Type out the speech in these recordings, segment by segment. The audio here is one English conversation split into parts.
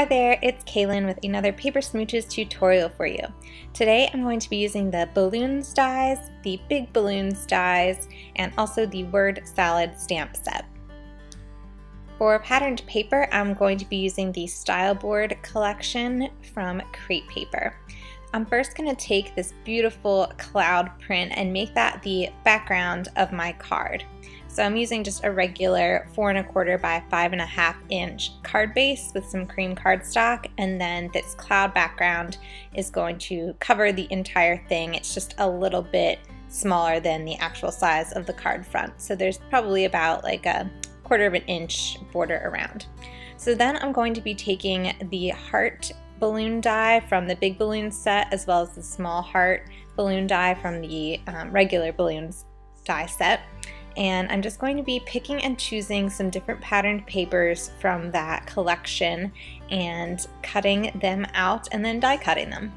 Hi there, it's Kalyn with another Paper Smooches tutorial for you. Today I'm going to be using the balloons dies, the big balloons dies, and also the word salad stamp set. For patterned paper, I'm going to be using the Style Board collection from Crate Paper. I'm first going to take this beautiful cloud print and make that the background of my card. So I'm using just a regular 4 1/4 by 5 1/2 inch card base with some cream cardstock, and then this cloud background is going to cover the entire thing. It's just a little bit smaller than the actual size of the card front. So there's probably about like a 1/4 inch border around. So then I'm going to be taking the heart balloon die from the big balloon set, as well as the small heart balloon die from the regular balloons die set. And I'm just going to be picking and choosing some different patterned papers from that collection and cutting them out and then die cutting them.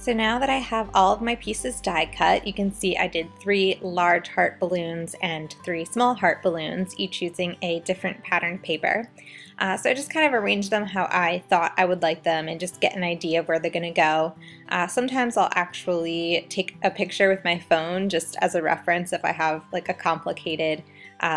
So now that I have all of my pieces die cut, you can see I did 3 large heart balloons and 3 small heart balloons, each using a different patterned paper. So I just kind of arranged them how I thought I would like them and just get an idea of where they're going to go. Sometimes I'll actually take a picture with my phone just as a reference if I have like a complicated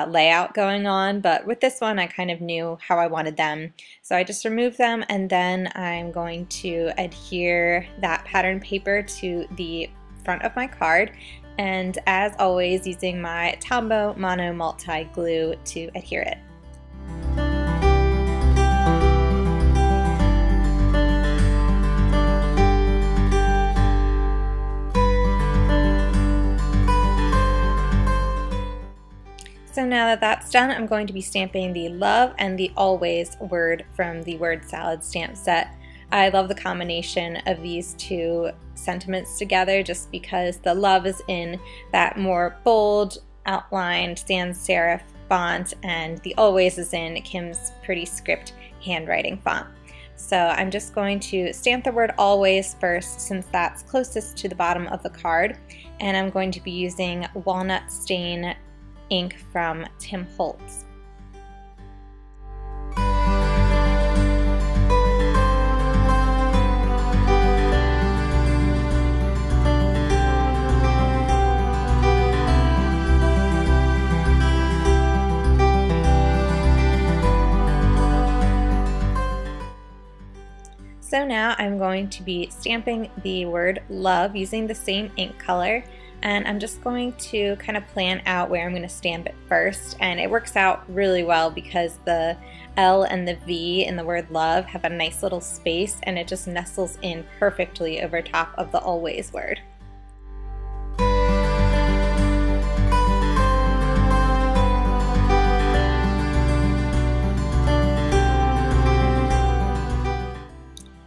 layout going on, but with this one I kind of knew how I wanted them. So I just removed them, and then I'm going to adhere that pattern paper to the front of my card, and as always using my Tombow Mono Multi Glue to adhere it. So now that that's done, I'm going to be stamping the love and the always word from the word salad stamp set. I love the combination of these two sentiments together just because the love is in that more bold outlined sans serif font and the always is in Kim's pretty script handwriting font. So I'm just going to stamp the word always first since that's closest to the bottom of the card, and I'm going to be using walnut stain ink from Tim Holtz. So now I'm going to be stamping the word love using the same ink color, and I'm just going to kind of plan out where I'm going to stamp it first, and it works out really well because the L and the V in the word love have a nice little space and it just nestles in perfectly over top of the always word.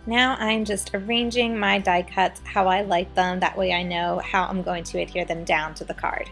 Now I'm just arranging my die cuts how I like them, that way I know how I'm going to adhere them down to the card.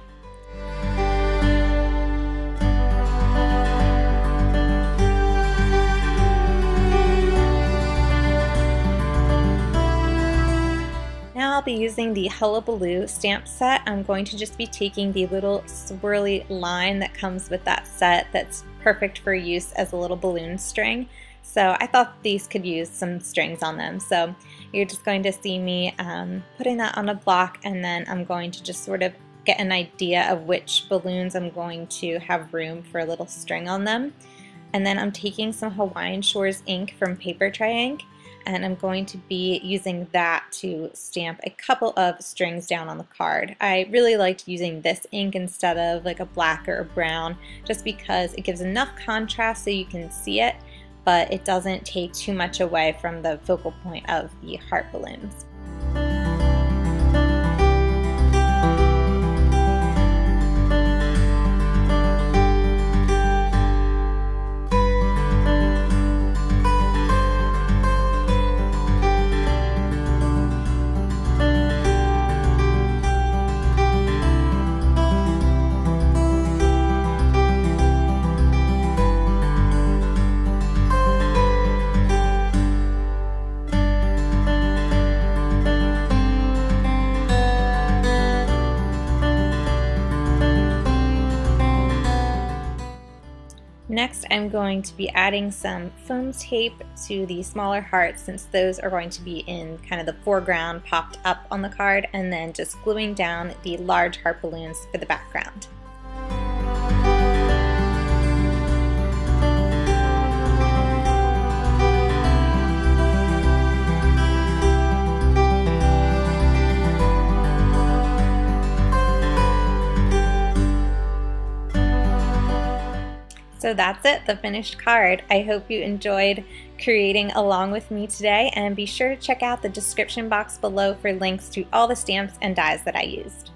Now I'll be using the Hullabaloo stamp set. I'm going to just be taking the little swirly line that comes with that set that's perfect for use as a little balloon string. So I thought these could use some strings on them. So you're just going to see me putting that on a block, and then I'm going to just sort of get an idea of which balloons I'm going to have room for a little string on them. And then I'm taking some Hawaiian Shores ink from Paper Ink, and I'm going to be using that to stamp a couple of strings down on the card. I really liked using this ink instead of like a black or a brown, just because it gives enough contrast so you can see it, but it doesn't take too much away from the focal point of the heart balloons. Next, I'm going to be adding some foam tape to the smaller hearts, since those are going to be in kind of the foreground, popped up on the card, and then just gluing down the large heart balloons for the background. So that's it, the finished card. I hope you enjoyed creating along with me today, and be sure to check out the description box below for links to all the stamps and dies that I used.